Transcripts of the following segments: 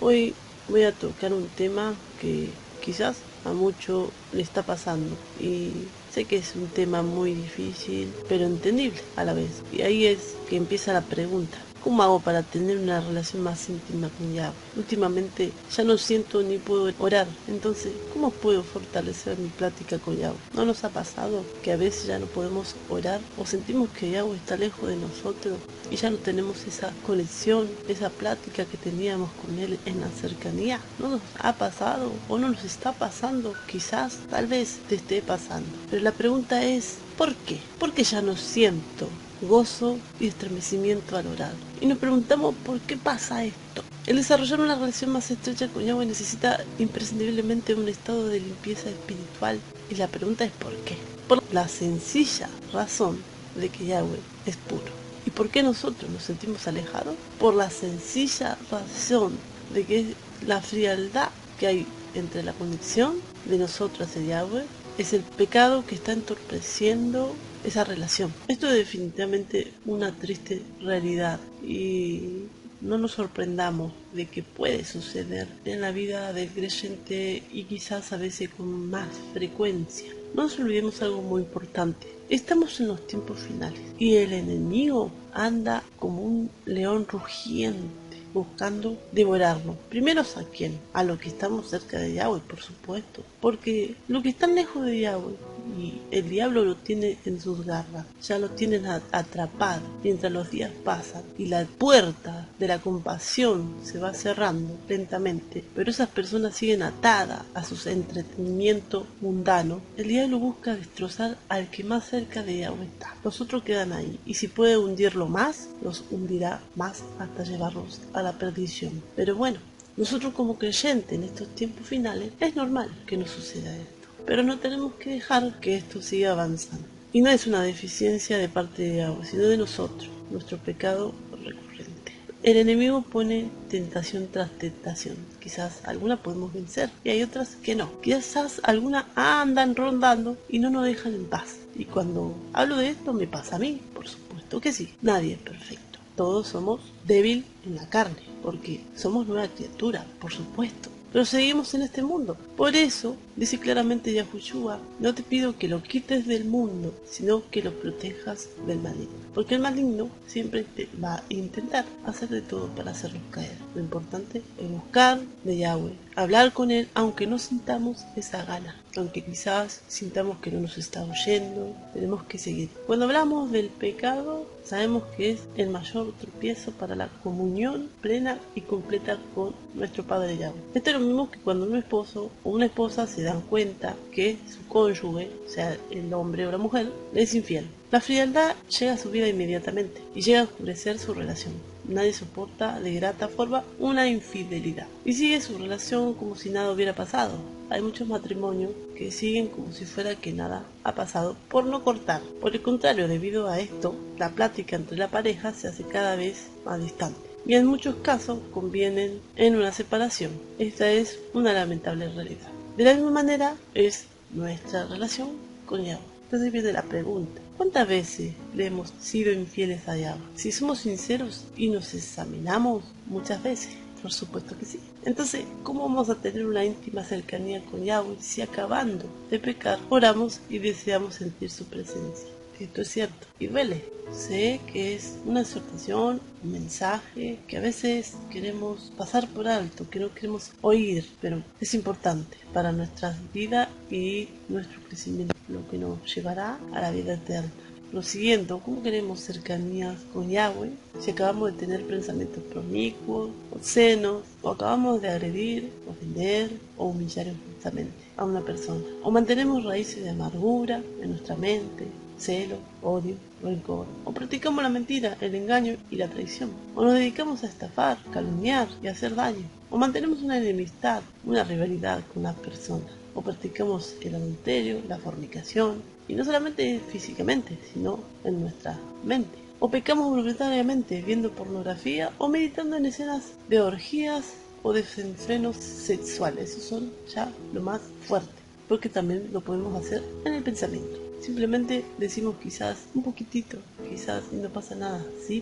Hoy voy a tocar un tema que quizás a mucho le está pasando y sé que es un tema muy difícil, pero entendible a la vez. Y ahí es que empieza la pregunta. ¿Cómo hago para tener una relación más íntima con Yahweh? Últimamente ya no siento ni puedo orar, entonces, ¿cómo puedo fortalecer mi plática con Yahweh? ¿No nos ha pasado que a veces ya no podemos orar o sentimos que Yahweh está lejos de nosotros y ya no tenemos esa conexión, esa plática que teníamos con Él en la cercanía? ¿No nos ha pasado o no nos está pasando? Quizás, tal vez te esté pasando. Pero la pregunta es, ¿por qué? ¿Por qué ya no siento gozo y estremecimiento al orar? Y nos preguntamos, ¿por qué pasa esto? El desarrollar una relación más estrecha con Yahweh necesita imprescindiblemente un estado de limpieza espiritual. Y la pregunta es ¿por qué? Por la sencilla razón de que Yahweh es puro. ¿Y por qué nosotros nos sentimos alejados? Por la sencilla razón de que la frialdad que hay entre la conexión de nosotros hacia Yahweh es el pecado que está entorpeciendo esa relación. Esto es definitivamente una triste realidad y no nos sorprendamos de que puede suceder en la vida del creyente y quizás a veces con más frecuencia. No nos olvidemos algo muy importante. Estamos en los tiempos finales y el enemigo anda como un león rugiente buscando devorarnos. Primero a quién, a los que estamos cerca de Yahweh, por supuesto, porque los que están lejos de Yahweh y el diablo lo tiene en sus garras, ya lo tienen atrapado mientras los días pasan y la puerta de la compasión se va cerrando lentamente, pero esas personas siguen atadas a sus entretenimientos mundanos. El diablo busca destrozar al que más cerca de Yahweh está. Los otros quedan ahí y si puede hundirlo más, los hundirá más hasta llevarlos a la perdición. Pero bueno, nosotros como creyentes en estos tiempos finales es normal que nos suceda esto, pero no tenemos que dejar que esto siga avanzando. Y no es una deficiencia de parte de Yahweh, sino de nosotros, nuestro pecado recurrente. El enemigo pone tentación tras tentación. Quizás algunas podemos vencer y hay otras que no. Quizás algunas andan rondando y no nos dejan en paz. Y cuando hablo de esto me pasa a mí, por supuesto que sí. Nadie es perfecto. Todos somos débiles en la carne, porque somos nueva criatura, por supuesto. Pero seguimos en este mundo. Por eso, dice claramente Yahushua, no te pido que lo quites del mundo, sino que lo protejas del maligno. Porque el maligno siempre te va a intentar hacer de todo para hacernos caer. Lo importante es buscar de Yahweh, hablar con Él, aunque no sintamos esa gana. Aunque quizás sintamos que no nos está oyendo, tenemos que seguir. Cuando hablamos del pecado, sabemos que es el mayor tropiezo para la comunión plena y completa con nuestro Padre Yahweh. Esto es lo mismo que cuando un esposo o una esposa se dan cuenta que su cónyuge, sea el hombre o la mujer, le es infiel. La frialdad llega a su vida inmediatamente y llega a oscurecer su relación. Nadie soporta de grata forma una infidelidad y sigue su relación como si nada hubiera pasado. Hay muchos matrimonios que siguen como si fuera que nada ha pasado por no cortar. Por el contrario, debido a esto, la plática entre la pareja se hace cada vez más distante y en muchos casos convienen en una separación. Esta es una lamentable realidad. De la misma manera es nuestra relación con Yahweh. Entonces viene la pregunta, ¿cuántas veces le hemos sido infieles a Yahweh? Si somos sinceros y nos examinamos, muchas veces. Por supuesto que sí. Entonces, ¿cómo vamos a tener una íntima cercanía con Yahweh si acabando de pecar oramos y deseamos sentir su presencia? Esto es cierto y duele. Sé que es una exhortación, un mensaje que a veces queremos pasar por alto, que no queremos oír, pero es importante para nuestra vida y nuestro crecimiento, lo que nos llevará a la vida eterna. Prosiguiendo, ¿cómo queremos cercanías con Yahweh si acabamos de tener pensamientos promiscuos, obscenos, o acabamos de agredir, ofender o humillar injustamente a una persona? O mantenemos raíces de amargura en nuestra mente, celo, odio, rencor, o practicamos la mentira, el engaño y la traición, o nos dedicamos a estafar, calumniar y hacer daño, o mantenemos una enemistad, una rivalidad con las personas, o practicamos el adulterio, la fornicación, y no solamente físicamente, sino en nuestra mente. O pecamos voluntariamente viendo pornografía o meditando en escenas de orgías o desenfrenos sexuales. Esos son ya lo más fuerte, porque también lo podemos hacer en el pensamiento. Simplemente decimos quizás un poquitito, quizás y no pasa nada. Sí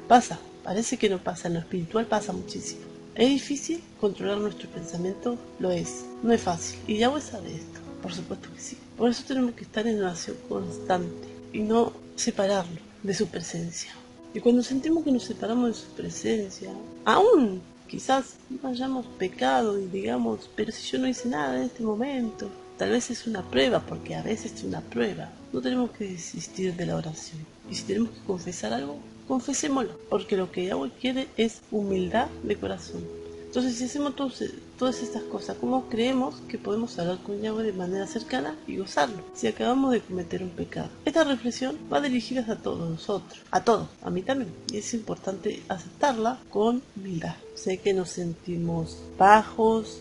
pasa, parece que no pasa, en lo espiritual pasa muchísimo. ¿Es difícil controlar nuestro pensamiento? Lo es. No es fácil. Y Yahweh sabe esto. Por supuesto que sí. Por eso tenemos que estar en oración constante y no separarlo de su presencia. Y cuando sentimos que nos separamos de su presencia, aún quizás no hayamos pecado y digamos, pero si yo no hice nada en este momento, tal vez es una prueba, porque a veces es una prueba. No tenemos que desistir de la oración. Y si tenemos que confesar algo, confesémoslo, porque lo que Yahweh quiere es humildad de corazón. Entonces, si hacemos todas estas cosas, ¿cómo creemos que podemos hablar con Yahweh de manera cercana y gozarlo si acabamos de cometer un pecado? Esta reflexión va dirigida a todos nosotros, a todos, a mí también, y es importante aceptarla con humildad. Sé que nos sentimos bajos,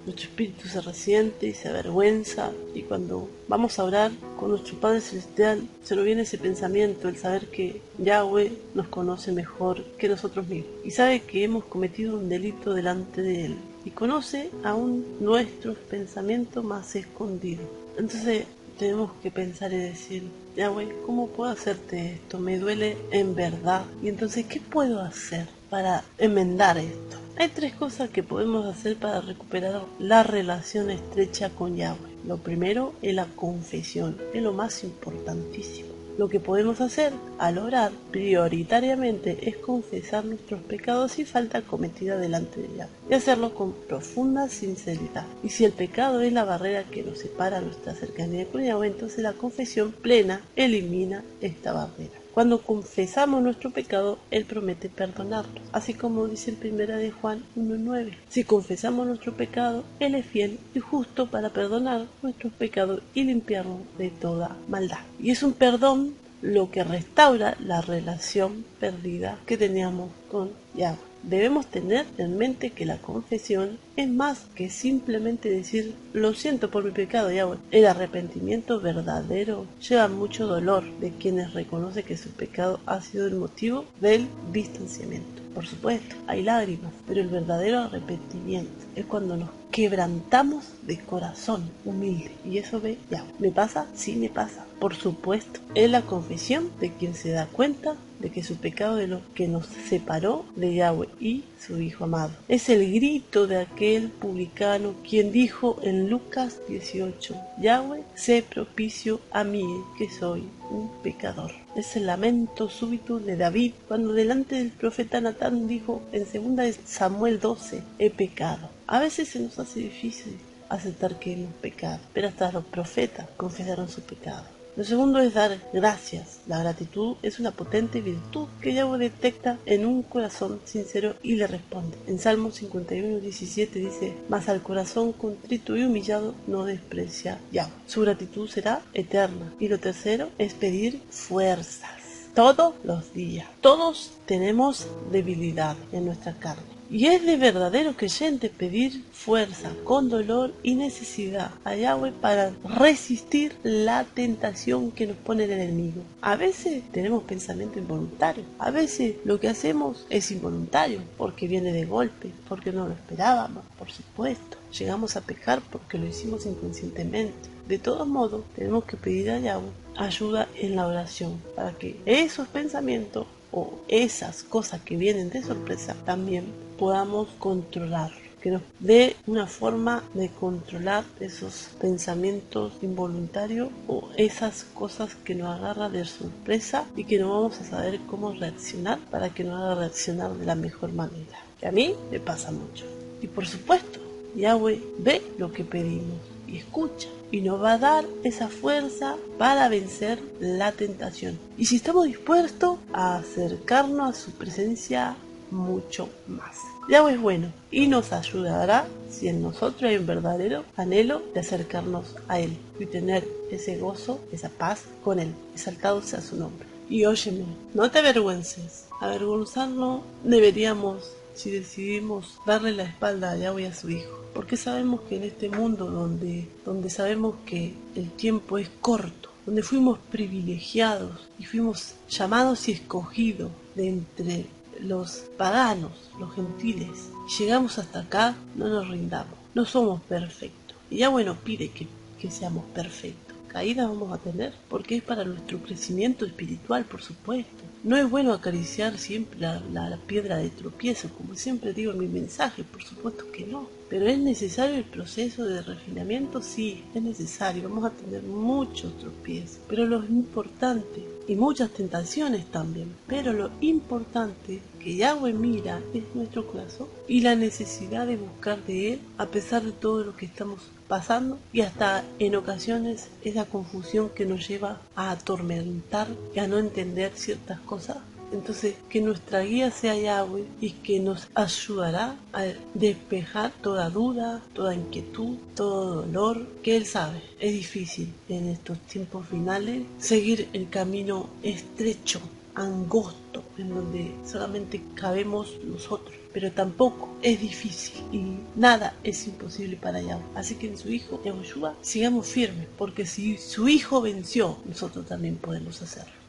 nuestro espíritu se resiente y se avergüenza, y cuando vamos a orar con nuestro Padre Celestial, se nos viene ese pensamiento, el saber que Yahweh nos conoce mejor que nosotros mismos, y sabe que hemos cometido un delito delante de Él, y conoce aún nuestros pensamientos más escondidos. Entonces tenemos que pensar y decir, Yahweh, ¿cómo puedo hacerte esto? Me duele en verdad. Y entonces, ¿qué puedo hacer para enmendar esto? Hay 3 cosas que podemos hacer para recuperar la relación estrecha con Yahweh. Lo primero es la confesión, es lo más importantísimo. Lo que podemos hacer al orar prioritariamente es confesar nuestros pecados y falta cometida delante de Yahweh, y hacerlo con profunda sinceridad. Y si el pecado es la barrera que nos separa nuestra cercanía con Yahweh, entonces la confesión plena elimina esta barrera. Cuando confesamos nuestro pecado, Él promete perdonarnos, así como dice en 1 de Juan 1:9. Si confesamos nuestro pecado, Él es fiel y justo para perdonar nuestros pecados y limpiarnos de toda maldad. Y es un perdón lo que restaura la relación perdida que teníamos con Yahweh. Debemos tener en mente que la confesión es más que simplemente decir lo siento por mi pecado, Yahweh. El arrepentimiento verdadero lleva mucho dolor de quienes reconocen que su pecado ha sido el motivo del distanciamiento. Por supuesto, hay lágrimas, pero el verdadero arrepentimiento es cuando nos quebrantamos de corazón humilde. Y eso ve Yahweh. ¿Me pasa? Sí, me pasa. Por supuesto, es la confesión de quien se da cuenta de que su pecado es lo que nos separó de Yahweh y su Hijo amado. Es el grito de aquel publicano quien dijo en Lucas 18, Yahweh, sé propicio a mí, que soy un pecador. Es el lamento súbito de David cuando delante del profeta Natán dijo en 2 Samuel 12, he pecado. A veces se nos hace difícil aceptar que hemos pecado, pero hasta los profetas confesaron su pecado. Lo segundo es dar gracias. La gratitud es una potente virtud que Yahweh detecta en un corazón sincero y le responde. En Salmo 51:17 dice, mas al corazón contrito y humillado no desprecia Yahweh. Su gratitud será eterna. Y lo tercero es pedir fuerzas. Todos los días. Todos tenemos debilidad en nuestra carne. Y es de verdadero creyente pedir fuerza, con dolor y necesidad a Yahweh para resistir la tentación que nos pone el enemigo. A veces tenemos pensamiento involuntario, a veces lo que hacemos es involuntario, porque viene de golpe, porque no lo esperábamos, por supuesto. Llegamos a pecar porque lo hicimos inconscientemente. De todos modos, tenemos que pedir a Yahweh ayuda en la oración para que esos pensamientos o esas cosas que vienen de sorpresa también podamos controlar, que nos dé una forma de controlar esos pensamientos involuntarios o esas cosas que nos agarran de sorpresa y que no vamos a saber cómo reaccionar para que nos haga reaccionar de la mejor manera. Que a mí me pasa mucho. Y por supuesto, Yahweh ve lo que pedimos y escucha y nos va a dar esa fuerza para vencer la tentación. Y si estamos dispuestos a acercarnos a su presencia mucho más. Yahweh es bueno y nos ayudará si en nosotros hay un verdadero anhelo de acercarnos a Él y tener ese gozo, esa paz con Él. Exaltado sea su nombre. Y óyeme, no te avergüences. Avergonzarnos deberíamos si decidimos darle la espalda a Yahweh y a su Hijo. Porque sabemos que en este mundo donde sabemos que el tiempo es corto, donde fuimos privilegiados y fuimos llamados y escogidos de entre los paganos, los gentiles, llegamos hasta acá, no nos rindamos, no somos perfectos. Y Yahweh nos pide que seamos perfectos. caídas vamos a tener, porque es para nuestro crecimiento espiritual, por supuesto. No es bueno acariciar siempre la piedra de tropiezo, como siempre digo en mi mensaje, por supuesto que no. Pero es necesario el proceso de refinamiento, sí, es necesario. Vamos a tener muchos tropiezos, pero lo importante, y muchas tentaciones también, pero lo importante que Yahweh mira es nuestro corazón y la necesidad de buscar de Él a pesar de todo lo que estamos pasando, y hasta en ocasiones esa confusión que nos lleva a atormentar y a no entender ciertas cosas. Entonces, que nuestra guía sea Yahweh y que nos ayudará a despejar toda duda, toda inquietud, todo dolor, que Él sabe. Es difícil en estos tiempos finales seguir el camino estrecho, angosto, en donde solamente cabemos nosotros. Pero tampoco es difícil y nada es imposible para Yahweh. Así que en su Hijo, Yahushua, sigamos firmes, porque si su Hijo venció, nosotros también podemos hacerlo.